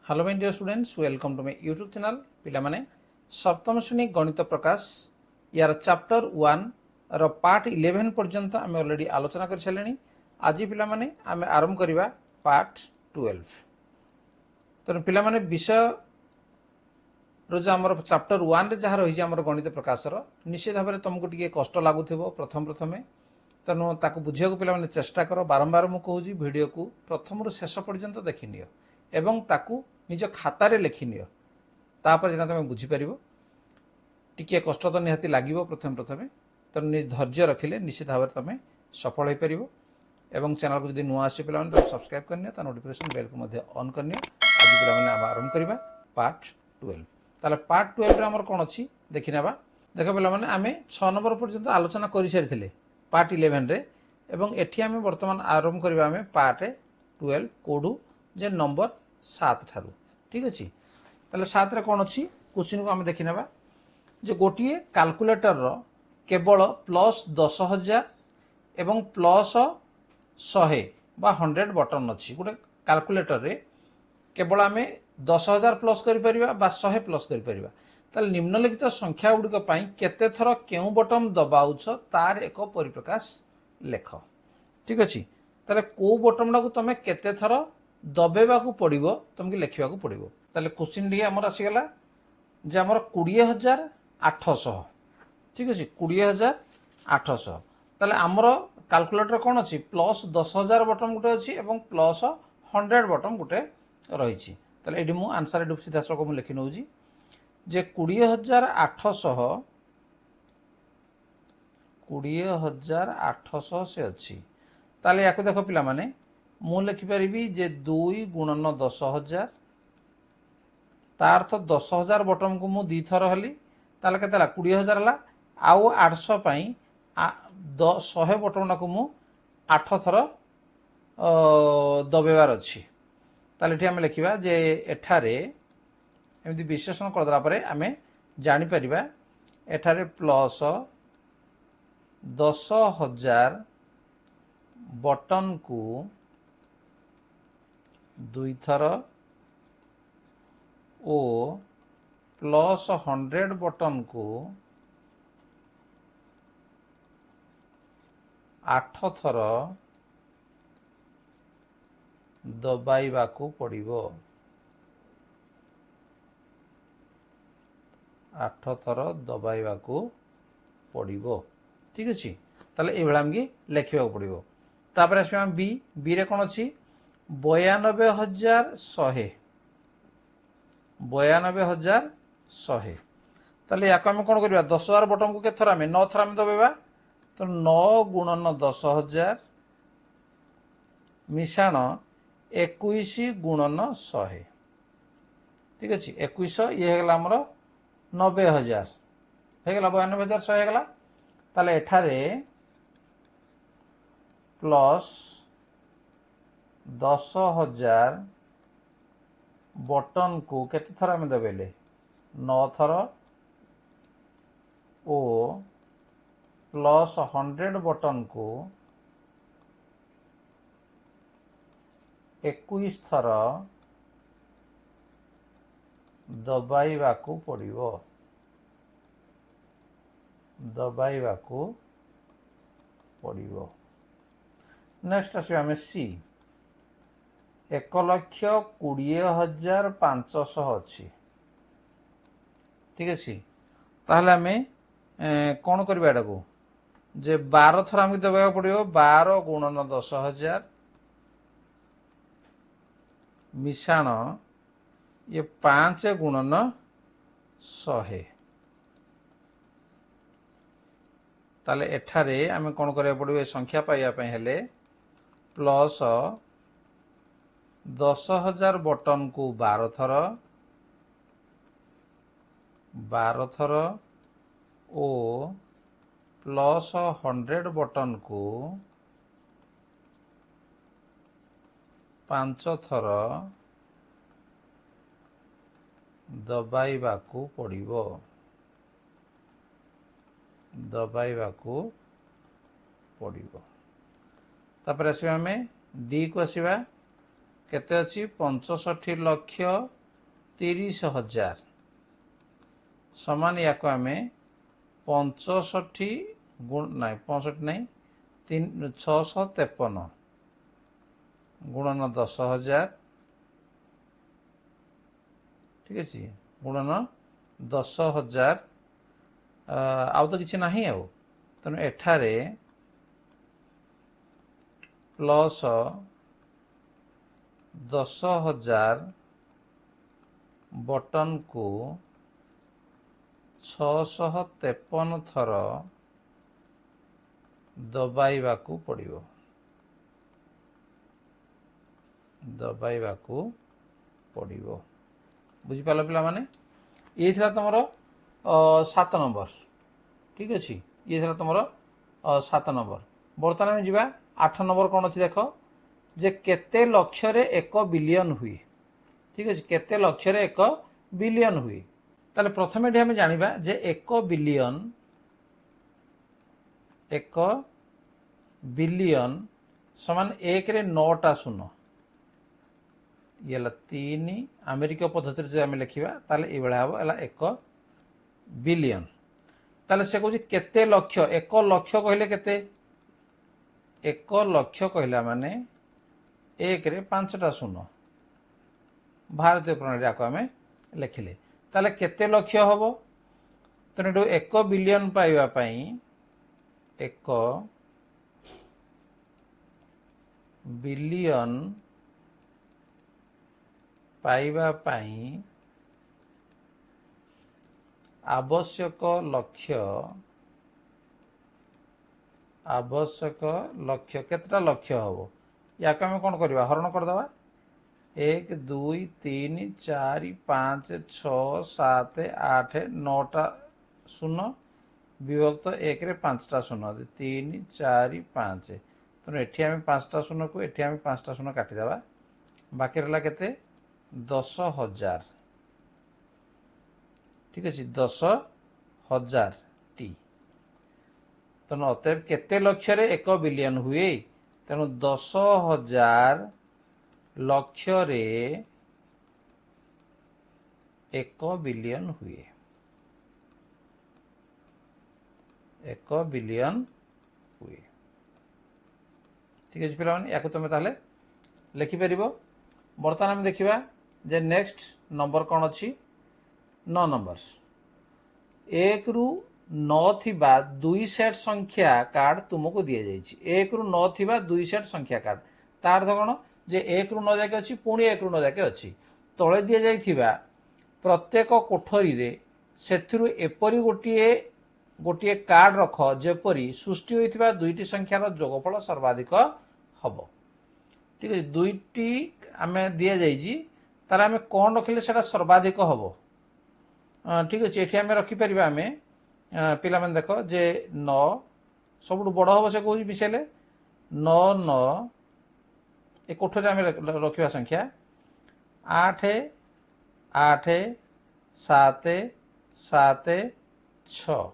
Hello my dear students, welcome to my YouTube channel. पिला माने सप्तम श्रेणी गणित प्रकाश यार चैप्टर 1 रो पार्ट 11 पर्यंत आम ऑलरेडी आलोचना कर सारे। आज पिला माने आम आरंभ करवा पार्ट 12। तो पिला माने विषय रो जो आमर चैप्टर 1 रे जहाँ रही आमर गणित प्रकाशर निश्चित भाव में तुमको टिके कष्ट लगुव प्रथम तेणु ताकू बुझा पिला माने चेष्टा कर। बारंबार मु कहूँ वीडियो को प्रथम रु शेष पर्यंत देखि नियो एवं ताकू निज खातार लिखि नियो, तापर जेना तुम बुझीपर। टिके कष्ट तो निहाती लगे प्रथम तेणु धैर्य रखिले निश्चित भाव में तुम सफल हो पार। एवं चैनल को जब नुआ आसे पे सब्सक्राइब करनी नोटिफिकेशन बेल को ऑन करनी। आज पे आरंभ करवा पार्ट 12। ताले पार्ट 12 रे हमर कोन अछि देखि नेबा। देखो पिला माने आमे 6 नंबर पर्यंत आलोचना करि सारिथिले पार्ट 11 रे, एवं एठी आमे वर्तमान आरंभ करबा आमे पार्ट 12 कोडू जे नंबर 7 ठारू। ठीक अछि, ताले 7 रे कोन अछि क्वेश्चन को आमे देखि नेबा जे गोटिए कैलकुलेटर रो केवल प्लस 10,000 एवं प्लस 100 बा 100 बटन अछि। गोटे कैलकुलेटर रे केवल आमे 10,000 प्लस करिपरिबा बा 100 प्लस करिपरिबा। ताले निम्नलिखित संख्या गुड़िक पई केते थर केउ बटन दबाउछ तार एक परिप्रकाश लेख। ठीक अछि, ताले को बटन को तमे केते थर दबेबा को पड़िबो तुमके लिखिबा को पड़िबो। ताले क्वेश्चन डी हमर आसी गेला जे हमर 20,800। ठीक अछि, 20,800। ताले हमर कैलकुलेटर कोन अछि प्लस 10,000 बटन गुटे अछि एवं प्लस 100 बटन गुटे रही। ताले एडी मु आंसर एडु सीधा सको मु लिखि नउजी जे 20,800 से अछि। ताले याको देखो पिला माने मु लिखि परिबी जे 2 गुणन 10,000 तार अर्थ 10,000 बटन को मु दी थर हली। ताले केतेला 20,000 हला आउ 800 पई 100 बटन को मु 8 थर दबेवार अछि। ताले एठी हम लिखिबा जे एठारे एमती विश्लेषण कर दला परे आमे जानि परिबा एठारे प्लस 10,000 बटन को 2 थर ओ प्लस 100 बटन को 8 थर दबाइबा को पड़िबो। 8 थर दबाइबा को पड़िबो। ठीक अछि, ताले ए बेला हमके लिखिबा को पड़िबो। तापर आसबा बी। बी रे कोन अछि 92,100। 92,100। ताले याको हम कोन करबा 10,000 बटन को के थर आमे 9 थर आमे दबेबा। तो 9 गुणन 10,000 मिशाण 21 गुणन 100। ठीक अछि, 21 ये हेगला हमर 90,000 हेगला 92,100 हेगला। ताले एठारे प्लस 10,000 बटन को केते थर आमे दबेले 9 थर ओ प्लस 100 बटन को 21 थर दबाइबा को पड़िबो। दबाइबा को पड़िबो। नेक्स्ट आसी आमे सी। 1,20,500 अछि। ठीक अछि, ताहले आमे कोन करबा एटा को जे 12 थर आमे दबाइबा पड़िबो। 12 गुणन 10,000 मिशाण ये 5 गुणन 100। ताले एठारे आमे कोन करिया पड़िबो ए संख्या पाइया पे हेले प्लस 10,000 बटन को 12 थर ओ प्लस 100 बटन को 5 थर दबाइबा को पड़िबो। दबाइबा को पड़िबो। तापर आसीबा हमें डी को आसीबा केते अछि 65,30,000 समान या को आमे 65 गुण नहीं 65 नहीं 653 गुणन 10,000 ठीक अच्छे गुणन 10,000 आउ तो किसी नहीं आउ तेणु एठारे प्लस 10,000 बटन को 653 थर दबाइबाकू पड़िबो बुझिपाल पिला माने ये था तुमर 7 नंबर ठीक अच्छे ये था तुमर 7 नंबर बर्तमान में जीवा 8 नंबर कौन अच्छी देख जे केते लक्षरे 1 बिलियन हुए ठीक अच्छे केते लक्षरे 1 बिलियन हुए ताले प्रथमे आम जानिबा जे 1 बिलियन समान 1 रे 9टा शून्य ये 3 अमेरिक पद्धति जो आम लिखा ताले ये हम 1 बिलियन ताले से कहूँ केते लक्ष 1 लक्ष कहले केते 1 लक्ष कहला माने 1 रे 5टा शून्य भारतीय प्रणाली आम लिखिले ताले केते लक्ष हम तेणु 1 बिलियन पाइबा पई 1 बिलियन पाइबा पई आवश्यक लक्ष्य केतटा लक्ष्य हम या आम कौन करवा हरण करदे 1 2 3 4 5 6 7 8 9टा शून्य विभक्त 1 रे 5टा शून्य 3 4 5 तेणु एठी आम 5टा शून्य को एठी आम 5टा शून्य काटिदेवा बाकी रहा केते 10,000 ठीक अच्छे 10,000 टी तेणु अतएव केते लक्षरे 1 बिलियन हुए तेणु 10,000 लक्षरे 1 बिलियन हुए 1 बिलियन हुए ठीक है पिला या तुम ताले लिखिपर बर्तमान आम देखा जे नेक्स्ट नंबर कौन अच्छी 9 नंबर 1 रु 9 थिबा 2 सेट संख्या कार्ड तुमको दि जाइए 1 रु 9 थिबा 2 सेट संख्या कार्ड तार अर्थ कौन जे 1 रु 9 जाके अच्छी पुणी 1 रु 9 जाके अच्छी तले दि जाइथिबा प्रत्येक कोठरी रे सेथिरु एपरी गोटे कार्ड रख जेपरी सृष्टि होइथिबा दुईटी संख्यार जोगफल सर्वाधिक हम ठीक है दुईटी आम दि जाइए तार आम कौन रखिले सेटा सर्वाधिक हम ठीक अच्छे ये आम रखिपर आम पिला माने देख जे 9 सब बड़ हम से कह मिसेले 9 9 ए कोठरी आम रखा संख्या 8 8 7 7 6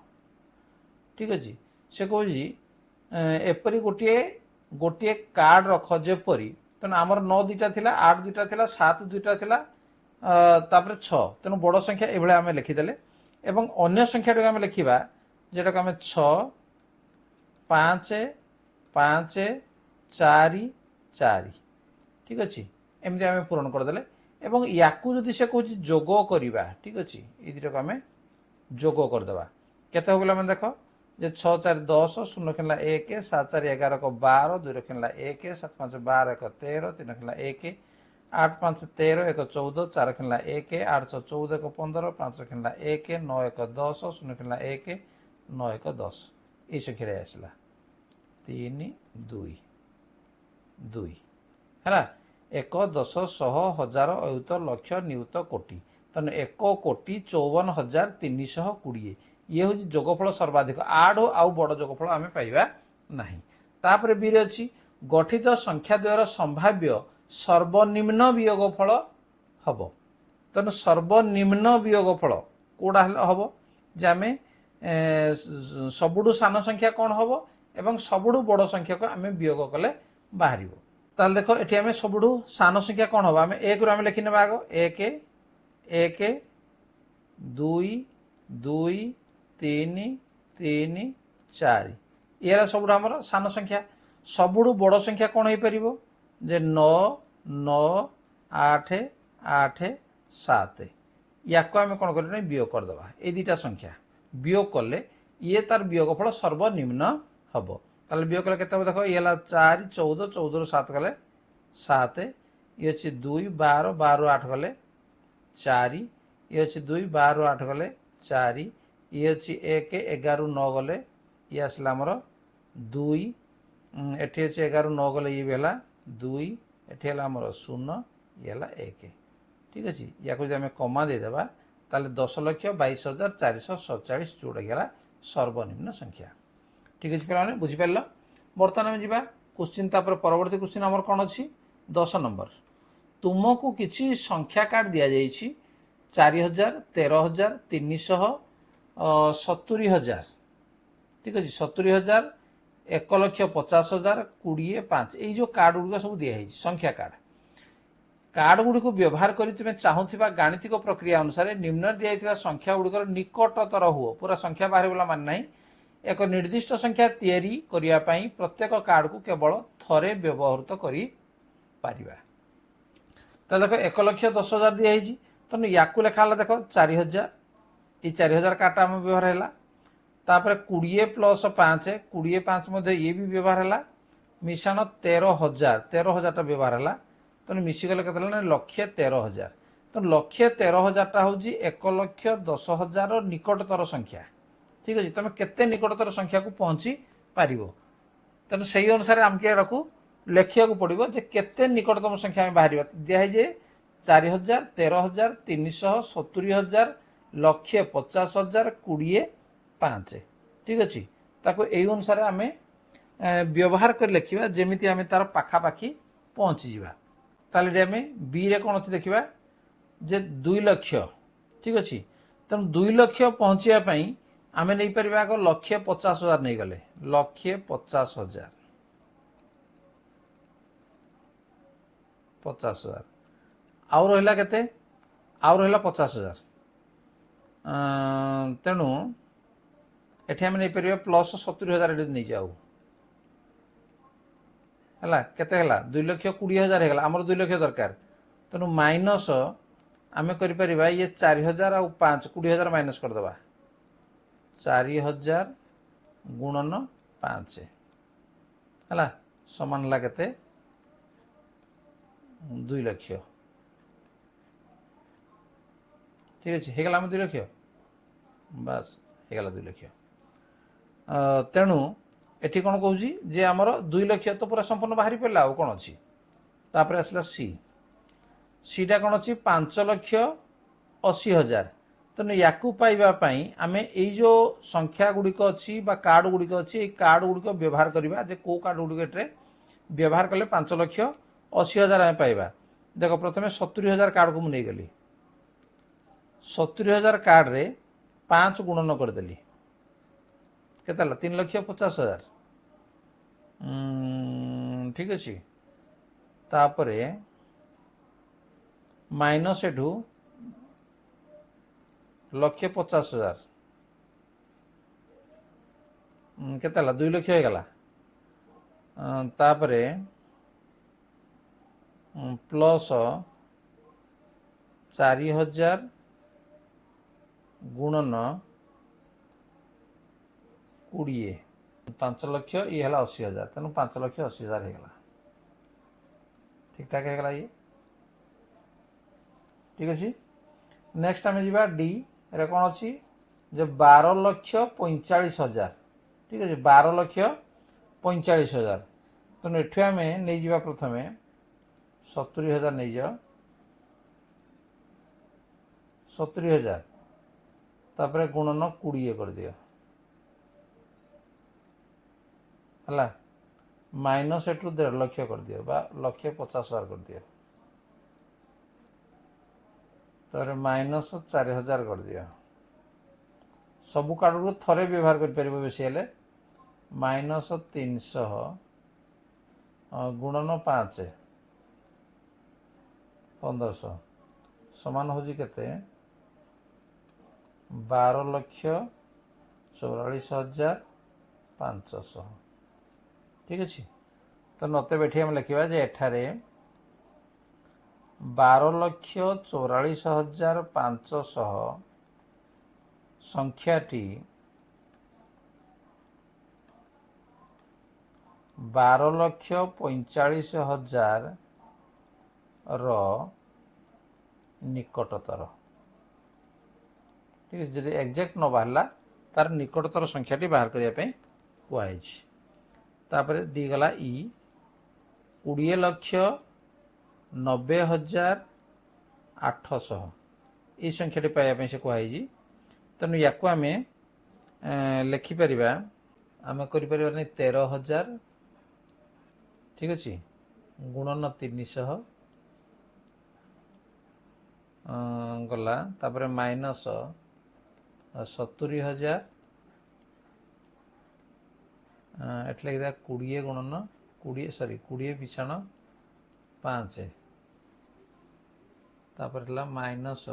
ठीक अच्छे से कह एपरी गोटे कार्ड रख जेपरी तेना आमर 9 2टा थिला 8 2टा थिला 7 2टा थिला तापर 6 तेणु बड़ संख्या ये आम लिखिदेले एवं अन्य संख्या आम लिखा जेटा आम 6 5 5 4 4 ठीक अच्छे एमती आम पूरण करदे एवं याकू जदि से कह जोग करवा ठीक अच्छे ये दुटा आम जोग करदे केते हो मैंने देख जे 6 4 10 0 खेला 1 7 4 11 को 12 2 खेला 1 7 5 12 1 13 3 खेला 1 8 5 13 1 14 4 खेला 1 8 6 14 1 15 5 खेला 1 9 1 10 0 खेला 1 9 1 10 ये संख्या आसला 3 2 2 है 1 10 100 1000 अयुत लक्ष नियुत कोटि तेना 1,54,320 ये हूँ जोगफल सर्वाधिक आड़ आउ बड़ जोगफल आम पाइबा नहीं तापर बी अच्छी गठित संख्या द्वयर संभाव्य सर्वनिम्न वियोगफल हम तेणु सर्वनिम्न वियोगफल कौड़ा हम जे आम सबुठू सान संख्या कौन हम एवं सबुठू बड़ संख्या को आम वियोग कले बाहर ताल देख ये आम सब सान संख्या कौन हम आम एक रु आम लिखिने आग एक एक दुई दुई तीन तीन चार ये सब आमर सान संख्या सबुठ बड़ संख्या कौन हो पार जे 9 9 8 8 7 या आम कौन कर वियोग करदे ये दुटा संख्या वियोग कले ये तार वियोगफल सर्वनिम्न हम ताल वियोग कले के देख ये 4 14 14 रु 7 गले 7 ये अच्छे 2 12 12 8 गले 4 ये अच्छे 2 12 8 गले 4 ये अच्छे 1 11 9 गले ये आसला आमर 2 एटी अच्छे 11 9 गले ये भी है 2 एटी आमर 0 ये है 1 ठीक अच्छे या आम कमा देदेबा ताले 10,22,447 जोड़ा गला सर्वनिम्न संख्या ठीक अच्छे पे बुझिपार बर्तमान आम जा क्वेश्चन परवर्ती क्वेश्चन आमर कौन अच्छी 10 नंबर तुमको किसी संख्या कार्ड दि जाइए 4,000 13,000 300 70,000 ठीक अच्छे 70,000 1,50,000 20 5 ये जो कार्ड गुड़िक सब दिखाई संख्या कार्ड कार्ड गुड़ी को व्यवहार कर तुम्हें चाहूबा गाणितिक प्रक्रिया अनुसार निम्न दिखाई संख्या गुड़िकर निकटतर हुआ पूरा संख्या बाहर गला मान ना एक निर्दिष्ट संख्या तैयारी करने प्रत्येक कार्ड को केवल थरे व्यवहृत कर देख 1,10,000 दिखाई तेणु या लेखा देख 4,000 ये 4,000 कार्डटा आम व्यवहार है तापर 20 प्लस 5 20 5 ये भी व्यवहार है मिशाण 13,000 13,000 व्यवहार है तेणु मिशिगले के 1,13,000 तेणु 1,13,000 हूँ 1,10,000 निकटतर संख्या ठीक अच्छे तुम केते निकटतर संख्या को पहुँची पार तेणु से अनुसार आमको लिखा पड़ो जे केते निकटतम संख्या में बाहर दिखाई 4,000 13,000 300 70,000 1,50,000 20 5 ठीक अच्छे ताको यही अनुसार आम व्यवहार कर लिखा जमी आम तार पाखापाखि पहुँची जा ताले आम बी रे कौन अच्छे देखा जे 2 लाख ठीक अच्छे तेणु 2 लाख पहुँचापी आम नहीं पार आग 1,50,000 नहीं गले 1,50,000 50,000 आउ रहा केते आउ रहा 50,000 तेणु एठी आम नहीं पार प्लस 70,000 नहीं जाऊ है केते 2,20,000 है आमर 2 लाख दरकार तेणु माइनस आम कर ये 4,000 आउ 5 20,000 माइनस करदे 4,000 गुणन 5 है समान है केते 2 लाख ठीक अच्छे हो गला 2 लाख बास हो गला 2 लाख तेणु एठी कौन कहूँ जे आमर 2 लाख तो पूरा संपूर्ण बाहरी पड़ा आउ कौन अच्छी तापर आसला सीटा कौन अच्छी 5,80,000 तेणु या पाइबापी आम यो संख्या गुड़िक अच्छी कार्ड गुड़िक अच्छी कार्ड गुड़िक व्यवहार करवा जे कौ कार्ड गुड़िक व्यवहार कले 5,80,000 आम पाइबा देख प्रथम 70,000 कार्ड को मुझे गली 70,000 कार्ड रे 5 गुणन करदेली के 3,50,000 ठीक अच्छे तापर माइनस एठू 1,50,000 के 2 लाख हो गला तापर प्लस 4,000 गुणन 20 5 लाख ये है 80,000 तेणु 5,80,000 हो गला ठीक ठाक हो गला ये ठीक अच्छे नेक्स्ट आम जा डी रे कौन अच्छी जो 12,45,000 ठीक अच्छे 12,45,000 तेणु एठू आम नहीं जा प्रथम 70,000 नहीं जाओ 70,000 तापर गुणन 20 कर दियो है माइनस एटू 1.5 लाख कर दियो बा 1,50,000 कर दियो तापर माइनस 4,000 कर दियो सबू कार्ड को थरे व्यवहार कर पारिबो बेसी हेले माइनस 300 गुणन 5 1500 समान हूँ केते 12,44,500 ठीक अच्छे। तो नते बैठी हम लिखा जे एठारे 12,44,500 संख्याटी 12,45,000 निकटतर ठीक है। जदि एक्जाक्ट न बाहरला तार निकटतर संख्याटी बाहर करने कहुई। तापर दीगला ई 20,90,800 ये संख्याटी पाइबा से कहुई। तेणु या आम लिखिपर आम कर 13,000 ठीक अच्छे गुणन 300 गला तापर माइनस 70,000 एट लिखा 20 गुणन 20 पिछाण 5 तापर माइनस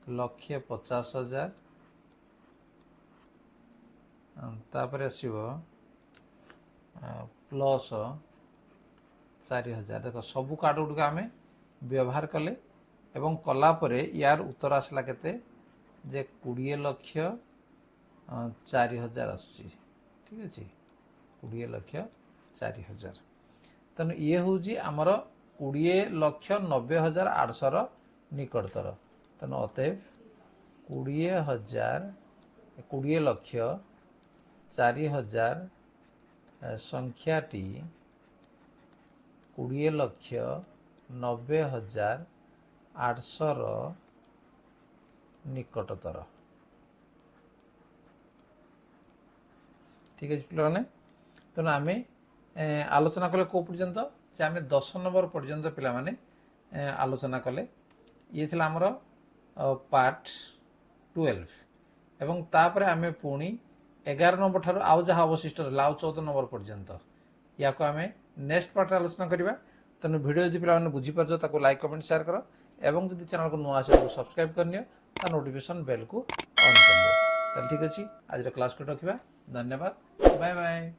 1,50,000 तापर आसो प्लस 4,000 देख सबू कार्ड गुड़िक आम व्यवहार कले एवं कला परे यार उत्तर आसला केते जे 20,04,000 आसुची ठीक अच्छे 20,04,000। तेणु ये हूँ आमर 20,90,800 निकटतर। तेणु अतएव 20,04,000 संख्याटी 20,90,800 निकटतर ठीक है पे। तेणु आम आलोचना कले कौ पर्यंत जे आम 10 नंबर पर्यंत पिला माने आलोचना कले ये थिला हमर पार्ट 12 एवं तापर आम पुणी 11 नंबर ठार आउ जहाँ अवशिष्ट रहा आउ 14 नंबर पर्यंत या आम नेक्स्ट पार्ट आलोचना करवा। तेणु वीडियो यदि पे बुझीपार ताको लाइक कमेंट शेयर कर एवं जब चैनल को नुआ आसे सब्सक्राइब करनियो नोटिफिकेशन बेल को ऑन कर दियो। ठीक अच्छे आज क्लास को रखा धन्यवाद बाय बाय।